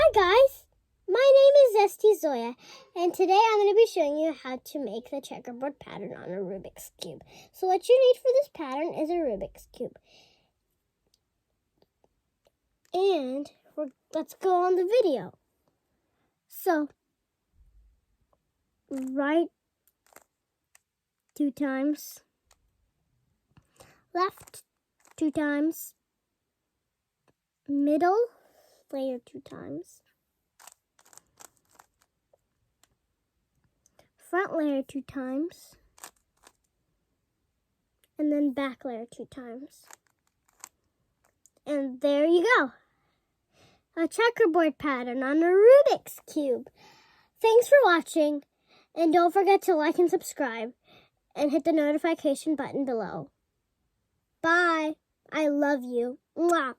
Hi guys, my name is Zesty Zoya, and today I'm going to be showing you how to make the checkerboard pattern on a Rubik's Cube. So what you need for this pattern is a Rubik's Cube. And let's go on the video. So, right 2 times, left 2 times, middle layer 2 times, front layer 2 times, and then back layer 2 times. And there you go. A checkerboard pattern on a Rubik's Cube. Thanks for watching, and don't forget to like and subscribe, and hit the notification button below. Bye. I love you. Mwah.